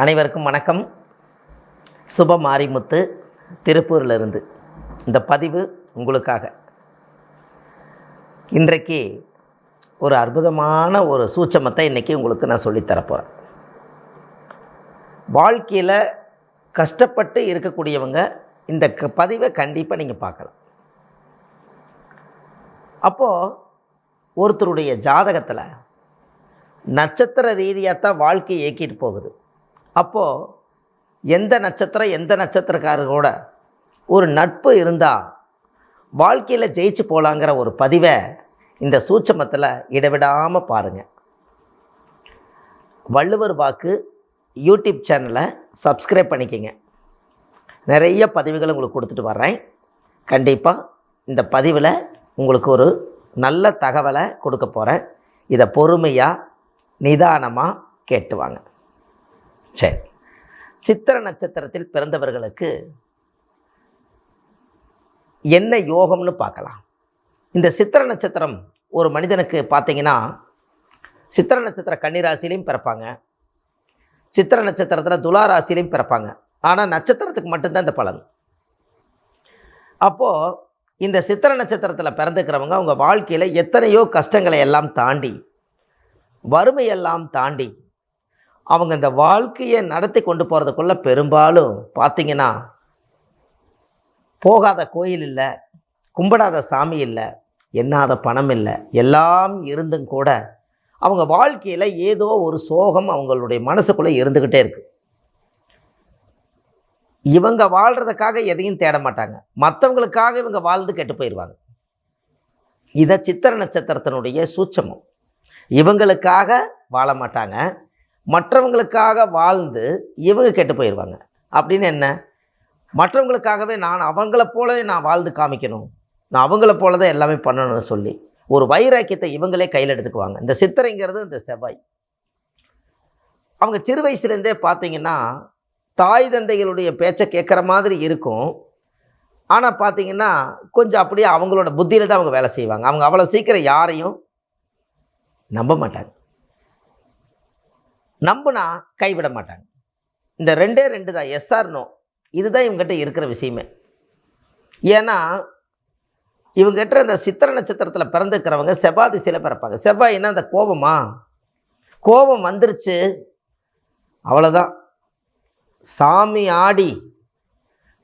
அனைவருக்கும் வணக்கம். சுப மாரிமுத்து திருப்பூரிலிருந்து இந்த பதிவு உங்களுக்காக. இன்றைக்கு ஒரு அற்புதமான ஒரு சூட்சமத்தை இன்றைக்கி உங்களுக்கு நான் சொல்லித்தரப்போகிறேன். வாழ்க்கையில் கஷ்டப்பட்டு இருக்கக்கூடியவங்க இந்த பதிவை கண்டிப்பாக நீங்கள் பார்க்கலாம். அப்போது ஒருத்தருடைய ஜாதகத்தில் நட்சத்திர ரீதியாக தான் வாழ்க்கை இயக்கிட்டு போகுது. அப்போது எந்த நட்சத்திரக்காரர்களோட ஒரு நட்பு இருந்தால் வாழ்க்கையில் ஜெயிச்சு போகலாங்கிற ஒரு பதிவை இந்த சூட்சமத்தில் இடைவிடாமல் பாருங்கள். வள்ளுவர் வாக்கு யூடியூப் சேனலை சப்ஸ்கிரைப் பண்ணிக்கங்க. நிறைய பதிவுகள் உங்களுக்கு கொடுத்துட்டு வர்றேன். கண்டிப்பாக இந்த பதிவில் உங்களுக்கு ஒரு நல்ல தகவலை கொடுக்க போகிறேன். இதை பொறுமையாக நிதானமாக கேட்டுவாங்க. சரி, சித்திர நட்சத்திரத்தில் பிறந்தவர்களுக்கு என்ன யோகம்னு பார்க்கலாம். இந்த சித்திர நட்சத்திரம் ஒரு மனிதனுக்கு பார்த்தீங்கன்னா, சித்திர நட்சத்திர கன்னிராசிலையும் பிறப்பாங்க, சித்திர நட்சத்திரத்தில் துலா ராசிலையும் பிறப்பாங்க. ஆனால் நட்சத்திரத்துக்கு மட்டும்தான் இந்த பலன். அப்போது இந்த சித்திர நட்சத்திரத்தில் பிறந்துக்கிறவங்க அவங்க வாழ்க்கையில் எத்தனையோ கஷ்டங்களை எல்லாம் தாண்டி, வறுமையெல்லாம் தாண்டி அவங்க இந்த வாழ்க்கையை நடத்தி கொண்டு போகிறதுக்குள்ளே பெரும்பாலும் பார்த்திங்கன்னா, போகாத கோயில் இல்லை, கும்பிடாத சாமி இல்லை, எண்ணாத பணம் இல்லை, எல்லாம் இருந்தும் கூட அவங்க வாழ்க்கையில் ஏதோ ஒரு சோகம் அவங்களுடைய மனசுக்குள்ளே இருந்துக்கிட்டே இருக்குது. இவங்க வாழ்கிறதுக்காக எதையும் தேட மாட்டாங்க, மற்றவங்களுக்காக இவங்க வாழ்ந்து கெட்டு போயிடுவாங்க. இதை சித்திர நட்சத்திரத்தினுடைய சூட்சமம். இவங்களுக்காக வாழ மாட்டாங்க, மற்றவங்களுக்காக வாழ்ந்து இவங்க கெட்டு போயிடுவாங்க. அப்படின்னு என்ன, மற்றவங்களுக்காகவே நான் அவங்கள போல நான் வாழ்ந்து காமிக்கணும், நான் அவங்கள போல தான் எல்லாமே பண்ணணும்னு சொல்லி ஒரு வைராக்கியத்தை இவங்களே கையில் எடுத்துக்குவாங்க. இந்த சித்திரைங்கிறது இந்த செவ்வாய். அவங்க சிறு வயசுலேருந்தே பார்த்தீங்கன்னா தாய் தந்தைகளுடைய பேச்சை கேட்குற மாதிரி இருக்கும். ஆனால் பார்த்தீங்கன்னா கொஞ்சம் அப்படியே அவங்களோட புத்தியில் தான் அவங்க வேலை செய்வாங்க. அவங்க அவ்வளோ சீக்கிரம் யாரையும் நம்ப மாட்டாங்க, நம்புனா கைவிட மாட்டாங்க. இந்த ரெண்டு தான், எஸ்ஆர் நோ. இதுதான் இவங்ககிட்ட இருக்கிற விஷயமே. ஏன்னா இவங்ககிட்ட இந்த சித்திர நட்சத்திரத்தில் பிறந்துக்கிறவங்க செவ்வாய் திசையில் பிறப்பாங்க. செவ்வாய்னா அந்த கோபம் வந்துருச்சு அவ்வளோதான், சாமி ஆடி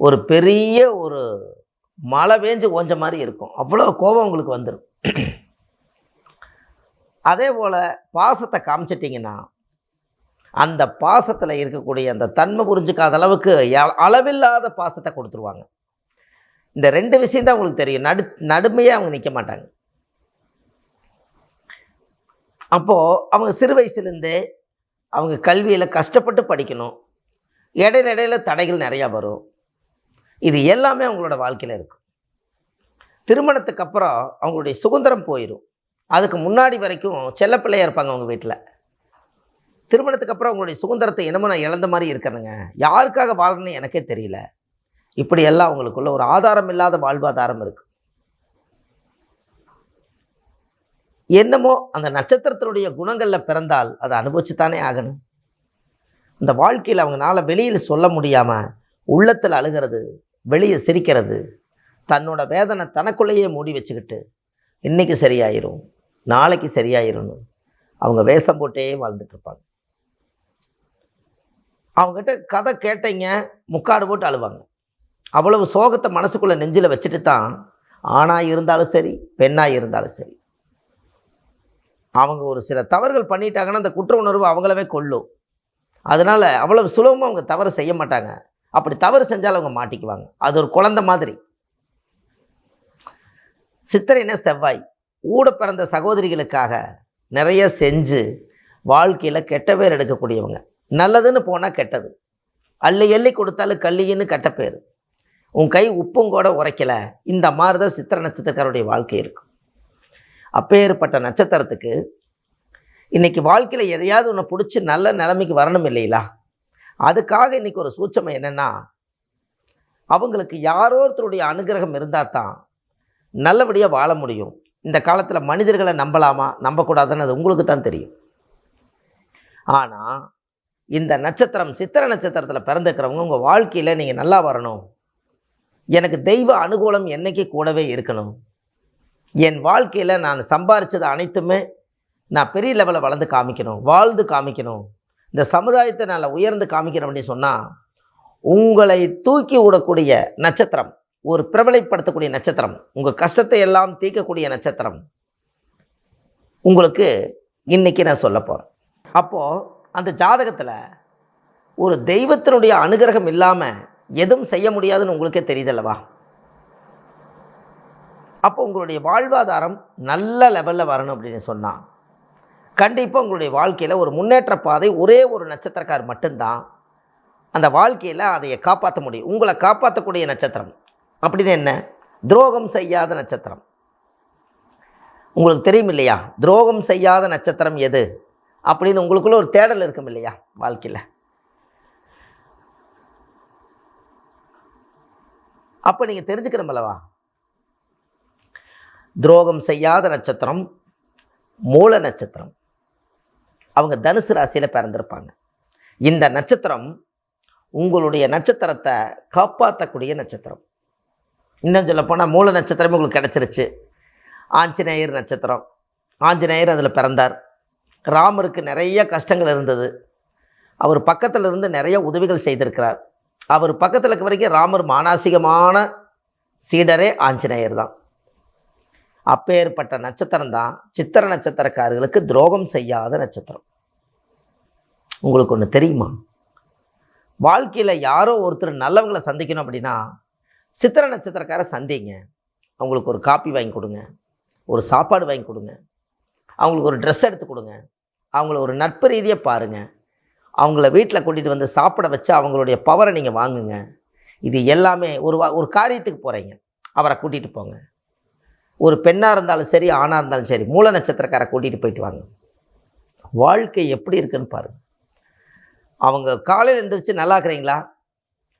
ஒரு பெரிய ஒரு மழை பேஞ்சு ஓஞ்ச மாதிரி இருக்கும். அவ்வளோ கோபம் உங்களுக்கு வந்துடும். அதே போல் பாசத்தை காமிச்சிட்டிங்கன்னா அந்த பாசத்தில் இருக்கக்கூடிய அந்த தன்மை புரிஞ்சுக்காத அளவுக்கு அளவில்லாத பாசத்தை கொடுத்துருவாங்க. இந்த ரெண்டு விஷயந்தான் உங்களுக்கு தெரியும். நடுமையாக அவங்க நிற்க மாட்டாங்க. அப்போது அவங்க சிறு வயசுலேருந்தே அவங்க கல்வியில் கஷ்டப்பட்டு படிக்கணும், இடையில தடைகள் நிறையா வரும். இது எல்லாமே அவங்களோட வாழ்க்கையில் இருக்கும். திருமணத்துக்கு அப்புறம் அவங்களுடைய சுதந்திரம் போயிடும். அதுக்கு முன்னாடி வரைக்கும் செல்லப்பிள்ளையாக இருப்பாங்க அவங்க வீட்டில். திருமணத்துக்கு அப்புறம் அவங்களுடைய சுதந்திரத்தை என்னமோ நான் இழந்த மாதிரி இருக்கிறேங்க, யாருக்காக வாழணும்னு எனக்கே தெரியல, இப்படியெல்லாம் அவங்களுக்குள்ள ஒரு ஆதாரம் இல்லாத வாழ்வாதாரம் இருக்குது. என்னமோ அந்த நட்சத்திரத்தினுடைய குணங்களில் பிறந்தால் அதை அனுபவிச்சுத்தானே ஆகணும். இந்த வாழ்க்கையில் அவங்களால வெளியில் சொல்ல முடியாமல் உள்ளத்தில் அழுகிறது, வெளியே சிரிக்கிறது, தன்னோட வேதனை தனக்குள்ளேயே மூடி வச்சுக்கிட்டு இன்றைக்கி சரியாயிரும் நாளைக்கு சரியாயிரும்னு அவங்க வேஷம் போட்டே வாழ்ந்துட்டுருப்பாங்க. அவங்ககிட்ட கதை கேட்டீங்க முக்காடு போட்டு அழுவாங்க. அவ்வளவு சோகத்தை மனசுக்குள்ளே நெஞ்சில் வச்சுட்டு தான் ஆணாக இருந்தாலும் சரி பெண்ணாக இருந்தாலும் சரி அவங்க ஒரு சில தவறுகள் பண்ணிட்டாங்கன்னா அந்த குற்ற உணர்வு அவங்களவே கொள்ளும். அதனால் அவ்வளவு சுலபமாக அவங்க தவறு செய்ய மாட்டாங்க. அப்படி தவறு செஞ்சாலும் அவங்க மாட்டிக்குவாங்க. அது ஒரு குழந்தை மாதிரி. சித்திரைனா செவ்வாய் ஊட பிறந்த சகோதரிகளுக்காக நிறைய செஞ்சு வாழ்க்கையில் கெட்ட பேர் எடுக்கக்கூடியவங்க. நல்லதுன்னு போனால் கெட்டது, எள்ளி கொடுத்தாலும் கல்லின்னு கெட்ட பேர், உன் கை உப்பும் கூட உரைக்கலை, இந்த மாதிரி தான் சித்திர நட்சத்திரக்காரருடைய வாழ்க்கை இருக்கும். அப்பேற்பட்ட நட்சத்திரத்துக்கு இன்றைக்கி வாழ்க்கையில் எதையாவது ஒன்று பிடிச்சி நல்ல நிலைமைக்கு வரணும் இல்லைங்களா? அதுக்காக இன்றைக்கி ஒரு சூட்சம் என்னென்னா, அவங்களுக்கு யாரோருத்தருடைய அனுகிரகம் இருந்தால் தான் நல்லபடியாக வாழ முடியும். இந்த காலத்தில் மனிதர்களை நம்பலாமா நம்பக்கூடாதுன்னு அது உங்களுக்கு தான் தெரியும். ஆனால் இந்த நட்சத்திரம் சித்திரை நட்சத்திரத்தில் பிறந்துக்கிறவங்க உங்கள் வாழ்க்கையில் நீங்கள் நல்லா வரணும், எனக்கு தெய்வ அனுகூலம் என்றைக்கு கூடவே இருக்கணும், என் வாழ்க்கையில் நான் சம்பாரித்தது அனைத்துமே நான் பெரிய லெவலில் வளர்ந்து காமிக்கணும், வாழ்ந்து காமிக்கணும், இந்த சமுதாயத்தை நான் உயர்ந்து காமிக்கணும் அப்படின்னு சொன்னால் உங்களை தூக்கி விடக்கூடிய நட்சத்திரம், ஒரு பிரபலைப்படுத்தக்கூடிய நட்சத்திரம், உங்கள் கஷ்டத்தை எல்லாம் தீர்க்கக்கூடிய நட்சத்திரம் உங்களுக்கு இன்றைக்கி நான் சொல்ல போகிறேன். அப்போது அந்த ஜாதகத்தில் ஒரு தெய்வத்தினுடைய அனுகிரகம் இல்லாமல் எதுவும் செய்ய முடியாதுன்னு உங்களுக்கே தெரியுதல்லவா? அப்போ உங்களுடைய வாழ்வாதாரம் நல்ல லெவலில் வரணும் அப்படின்னு சொன்னால் கண்டிப்பாக உங்களுடைய வாழ்க்கையில் ஒரு முன்னேற்ற பாதை ஒரே ஒரு நட்சத்திரக்கார் மட்டும்தான் அந்த வாழ்க்கையில் அதை காப்பாற்ற முடியும். உங்களை காப்பாற்றக்கூடிய நட்சத்திரம் அப்படின்னு என்ன? துரோகம் செய்யாத நட்சத்திரம். உங்களுக்கு தெரியும் இல்லையா, துரோகம் செய்யாத நட்சத்திரம் எது அப்படின்னு உங்களுக்குள்ள ஒரு தேடல் இருக்கும் இல்லையா வாழ்க்கையில். அப்போ நீங்கள் தெரிஞ்சுக்கணுமல்லவா, துரோகம் செய்யாத நட்சத்திரம் மூல நட்சத்திரம். அவங்க தனுசு ராசியில் பிறந்திருப்பாங்க. இந்த நட்சத்திரம் உங்களுடைய நட்சத்திரத்தை காப்பாற்றக்கூடிய நட்சத்திரம். இன்னும் சொல்லப்போனால் மூல நட்சத்திரமே உங்களுக்கு கிடச்சிருச்சு. ஆஞ்சநேயர் நட்சத்திரம், ஆஞ்சநேயர் அதில் பிறந்தார். ராமருக்கு நிறைய கஷ்டங்கள் இருந்தது, அவர் பக்கத்தில் இருந்து நிறைய உதவிகள் செய்திருக்கிறார். அவர் பக்கத்தில் இருக்க வரைக்கும் ராமர் மானசீகமான சீடரே ஆஞ்சநேயர் தான். அப்பேற்பட்ட நட்சத்திரம் தான் சித்திரை நட்சத்திரக்காரர்களுக்கு துரோகம் செய்யாத நட்சத்திரம். உங்களுக்கு ஒன்று தெரியுமா, வாழ்க்கையில் யாரோ ஒருத்தர் நல்லவங்களை சந்திக்கணும் அப்படின்னா சித்திரை நட்சத்திரக்கார சந்திங்க. அவங்களுக்கு ஒரு காப்பி வாங்கி கொடுங்க, ஒரு சாப்பாடு வாங்கி கொடுங்க, அவங்களுக்கு ஒரு ட்ரெஸ் எடுத்து கொடுங்க, அவங்கள ஒரு நட்பு ரீதியாக பாருங்கள், அவங்கள வீட்டில் கூட்டிகிட்டு வந்து சாப்பிட வச்சு அவங்களுடைய பவரை நீங்கள் வாங்குங்க. இது எல்லாமே ஒரு காரியத்துக்கு போகிறீங்க, அவரை கூட்டிகிட்டு போங்க. ஒரு பெண்ணாக இருந்தாலும் சரி, ஆணாக இருந்தாலும் சரி, மூல நட்சத்திரக்காரை கூட்டிகிட்டு போயிட்டு வாங்க. வாழ்க்கை எப்படி இருக்குன்னு பாருங்கள். அவங்க காலையில் எழுந்திரிச்சு நல்லா இருக்கிறீங்களா,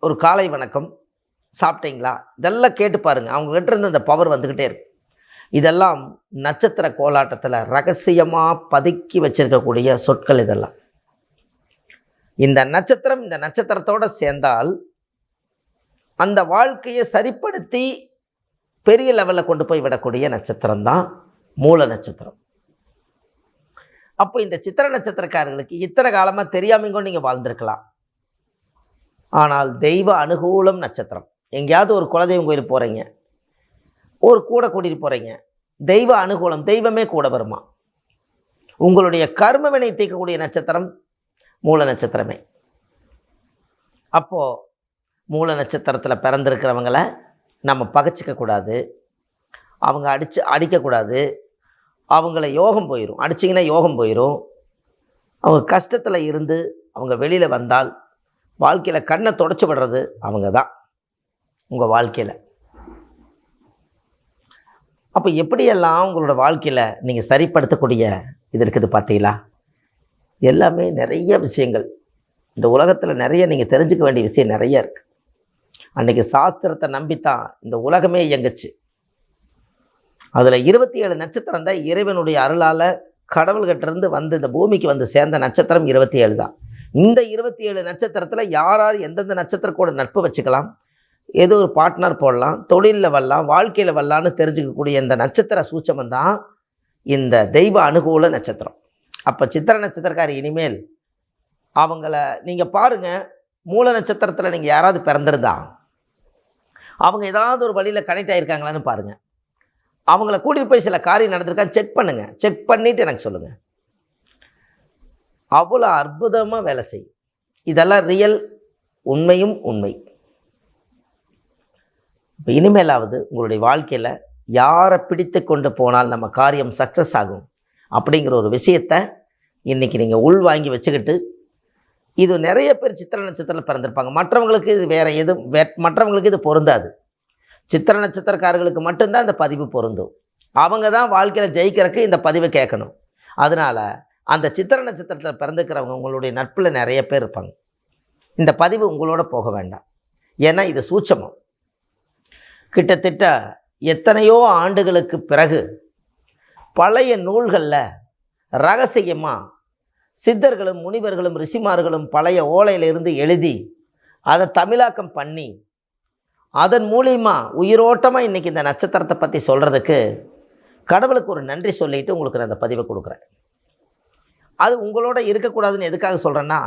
ஒரு காலை வணக்கம், சாப்பிட்டீங்களா, இதெல்லாம் கேட்டு பாருங்கள். அவங்ககிட்ட இருந்து இந்த பவர் வந்துக்கிட்டே இருக்கு. இதெல்லாம் நட்சத்திர கோலாட்டத்தில் ரகசியமாக பதுக்கி வச்சிருக்கக்கூடிய சொற்கள் இதெல்லாம். இந்த நட்சத்திரம் இந்த நட்சத்திரத்தோடு சேர்ந்தால் அந்த வாழ்க்கையை சரிப்படுத்தி பெரிய லெவலில் கொண்டு போய் விடக்கூடிய நட்சத்திரம் தான் மூல நட்சத்திரம். அப்போ இந்த சித்திரை நட்சத்திரக்காரர்களுக்கு இத்தனை காலமாக தெரியாமங்கோ நீங்கள் வாழ்ந்திருக்கலாம். ஆனால் தெய்வ அனுகூலம் நட்சத்திரம். எங்கேயாவது ஒரு குலதெய்வம் கோயிலுக்கு போகிறீங்க, ஒரு கூட கூட்டிகிட்டு போகிறீங்க, தெய்வ அனுகூலம், தெய்வமே கூட வருமா. உங்களுடைய கர்மவினை தீர்க்கக்கூடிய நட்சத்திரம் மூல நட்சத்திரமே. அப்போது மூல நட்சத்திரத்தில் பிறந்திருக்கிறவங்களை நம்ம பகைச்சிக்கக்கூடாது, அவங்க அடிக்கக்கூடாது. அவங்கள யோகம் போயிடும், அடிச்சிங்கன்னா யோகம் போயிடும். அவங்க கஷ்டத்தில் இருந்து அவங்க வெளியில் வந்தால் வாழ்க்கையில் கண்ணை தொடச்சி விடுறது அவங்க தான் உங்கள் வாழ்க்கையில். அப்போ எப்படியெல்லாம் உங்களோட வாழ்க்கையில் நீங்கள் சரிப்படுத்தக்கூடிய இது இருக்குது பார்த்தீங்களா? எல்லாமே நிறைய விஷயங்கள் இந்த உலகத்தில் நிறைய நீங்கள் தெரிஞ்சுக்க வேண்டிய விஷயம் நிறைய இருக்குது. அன்றைக்கி சாஸ்திரத்தை நம்பித்தான் இந்த உலகமே இயங்குச்சு. அதில் 27 நட்சத்திரம் தான் இறைவனுடைய அருளால் கடவுள்கிட்டருந்து வந்து இந்த பூமிக்கு வந்து சேர்ந்த நட்சத்திரம் 27 தான். இந்த 27 நட்சத்திரத்தில் யார் யார் எந்தெந்த நட்சத்திரத்தோட நட்பு வச்சுக்கலாம், ஏதோ ஒரு பார்ட்னர் போடலாம், தொழிலில் வரலாம், வாழ்க்கையில் வரலான்னு தெரிஞ்சுக்கக்கூடிய இந்த நட்சத்திர சூட்சமம் தான் இந்த தெய்வ அனுகூல நட்சத்திரம். அப்போ சித்திரை நட்சத்திரக்காரி இனிமேல் அவங்கள நீங்கள் பாருங்கள், மூல நட்சத்திரத்தில் நீங்கள் யாராவது பிறந்திருந்தா அவங்க ஏதாவது ஒரு வழியில் கனெக்ட் ஆகிருக்காங்களான்னு பாருங்கள். அவங்கள கூட்டிகிட்டு போய் சில காரியம் நடந்திருக்கான்னு செக் பண்ணுங்கள். செக் பண்ணிவிட்டு எனக்கு சொல்லுங்கள். அவ்வளோ அற்புதமாக வேலை செய்யும். இதெல்லாம் ரியல், உண்மையும் உண்மை. இப்போ இனிமேலாவது உங்களுடைய வாழ்க்கையில் யாரை பிடித்து கொண்டு போனால் நம்ம காரியம் சக்ஸஸ் ஆகும் அப்படிங்கிற ஒரு விஷயத்தை இன்றைக்கி நீங்கள் உள் வாங்கி வச்சுக்கிட்டு, இது நிறைய பேர் சித்திரை நட்சத்திரத்தில் பிறந்திருப்பாங்க, மற்றவங்களுக்கு இது வேறு மற்றவங்களுக்கு இது பொருந்தாது. சித்திரை நட்சத்திரக்காரர்களுக்கு மட்டும்தான் இந்த பதிவு பொருந்தும். அவங்க தான் வாழ்க்கையில் ஜெயிக்கிறதுக்கு இந்த பதிவை கேட்கணும். அதனால் அந்த சித்திரை நட்சத்திரத்தில் பிறந்துக்கிறவங்க உங்களுடைய நட்பில் நிறைய பேர் இருப்பாங்க. இந்த பதிவு உங்களோட போக வேண்டாம். ஏன்னா இது சூட்சமம். கிட்டத்தட்ட எத்தனையோ ஆண்டுகளுக்கு பிறகு பழைய நூல்களில் ரகசியமாக சித்தர்களும் முனிவர்களும் ரிஷிமார்களும் பழைய ஓலையிலிருந்து எழுதி அதை தமிழாக்கம் பண்ணி அதன் மூலியமா உயிரோட்டமாக இன்றைக்கி இந்த நட்சத்திரத்தை பற்றி சொல்கிறதுக்கு கடவுளுக்கு ஒரு நன்றி சொல்லிட்டு உங்களுக்கு நான் அந்த பதிவை கொடுக்குறேன். அது உங்களோட இருக்கக்கூடாதுன்னு எதுக்காக சொல்கிறேன்னா,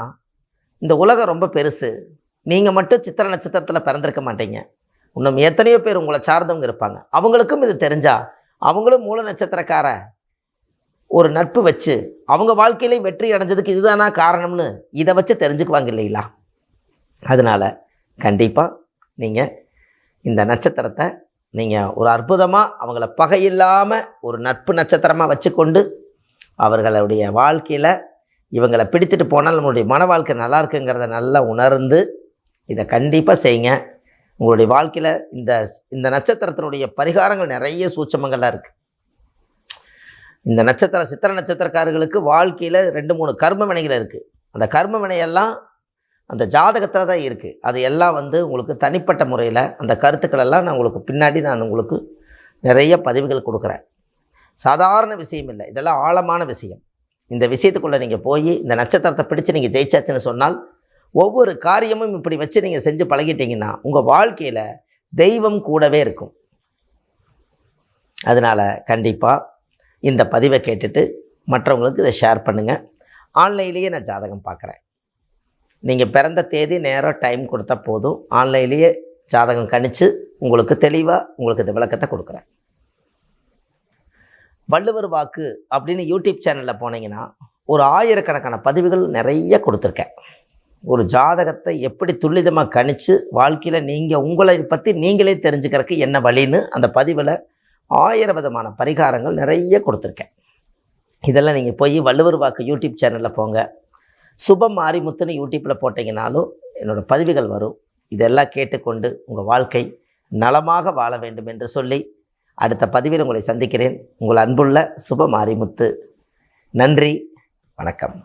இந்த உலகம் ரொம்ப பெருசு. நீங்கள் மட்டும் சித்திரை நட்சத்திரத்தில் பிறந்திருக்க மாட்டீங்க. இன்னும் எத்தனையோ பேர் உங்களை சார்ந்தவங்க இருப்பாங்க. அவங்களுக்கும் இது தெரிஞ்சால் அவங்களும் மூல நட்சத்திரக்கார ஒரு நட்பு வச்சு அவங்க வாழ்க்கையிலே வெற்றி அடைஞ்சதுக்கு இதுதானா காரணம்னு இதை வச்சு தெரிஞ்சுக்குவாங்க இல்லைங்களா? அதனால் கண்டிப்பாக நீங்கள் இந்த நட்சத்திரத்தை நீங்கள் ஒரு அற்புதமாக அவங்கள பகையில்லாமல் ஒரு நட்பு நட்சத்திரமாக வச்சுக்கொண்டு அவர்களுடைய வாழ்க்கையில் இவங்களை பிடித்துட்டு போனால் நம்மளுடைய மன வாழ்க்கை நல்லா இருக்குங்கிறத நல்லா உணர்ந்து இதை கண்டிப்பாக செய்யுங்க. உங்களுடைய வாழ்க்கையில் இந்த நட்சத்திரத்தினுடைய பரிகாரங்கள் நிறைய சூட்சமங்கள்லாம் இருக்குது. இந்த சித்திரை நட்சத்திரக்காரர்களுக்கு வாழ்க்கையில் 2-3 கர்ம வினைகள் இருக்குது. அந்த கர்ம வினையெல்லாம் அந்த ஜாதகத்தில் தான் இருக்குது. அது எல்லாம் உங்களுக்கு தனிப்பட்ட முறையில் அந்த கருத்துக்களெல்லாம் நான் உங்களுக்கு நிறைய பதிவுகள் கொடுக்குறேன். சாதாரண விஷயம் இல்லை, இதெல்லாம் ஆழமான விஷயம். இந்த விஷயத்துக்குள்ளே நீங்கள் போய் இந்த நட்சத்திரத்தை பிடிச்சு நீங்கள் ஜெயிச்சாச்சுன்னு சொன்னால் ஒவ்வொரு காரியமும் இப்படி வச்சு நீங்கள் செஞ்சு பழகிட்டீங்கன்னா உங்கள் வாழ்க்கையில் தெய்வம் கூடவே இருக்கும். அதனால் கண்டிப்பாக இந்த பதிவை கேட்டுட்டு மற்றவங்களுக்கு இதை ஷேர் பண்ணுங்கள். ஆன்லைன்லேயே நான் ஜாதகம் பார்க்குறேன். நீங்கள் பிறந்த தேதி நேரம் டைம் கொடுத்தா போதும், ஆன்லைன்லேயே ஜாதகம் கணிச்சு உங்களுக்கு தெளிவாக உங்களுக்கு இந்த விளக்கத்தை கொடுக்குறேன். வள்ளுவர் வாக்கு அப்படின்னு யூடியூப் சேனலில் போனீங்கன்னா ஒரு 1000கணக்கான பதிவுகள் நிறைய கொடுத்துருக்கேன். ஒரு ஜாதகத்தை எப்படி துல்லிதமாக கணிச்சு வாழ்க்கையில் நீங்கள் உங்களை பற்றி நீங்களே தெரிஞ்சுக்கிறதுக்கு என்ன வழின்னு அந்த பதிவில் 1000 விதமான பரிகாரங்கள் நிறைய கொடுத்துருக்கேன். இதெல்லாம் நீங்கள் போய் வள்ளுவர் வாக்கு யூடியூப் சேனலில் போங்க. சுபம் மாரிமுத்துன்னு யூடியூப்பில் போட்டிங்கனாலும் என்னோடய பதிவுகள் வரும். இதெல்லாம் கேட்டுக்கொண்டு உங்கள் வாழ்க்கை நலமாக வாழ வேண்டும் என்று சொல்லி அடுத்த பதிவில் உங்களை சந்திக்கிறேன். உங்கள் அன்புள்ள சுப மாரிமுத்து. நன்றி, வணக்கம்.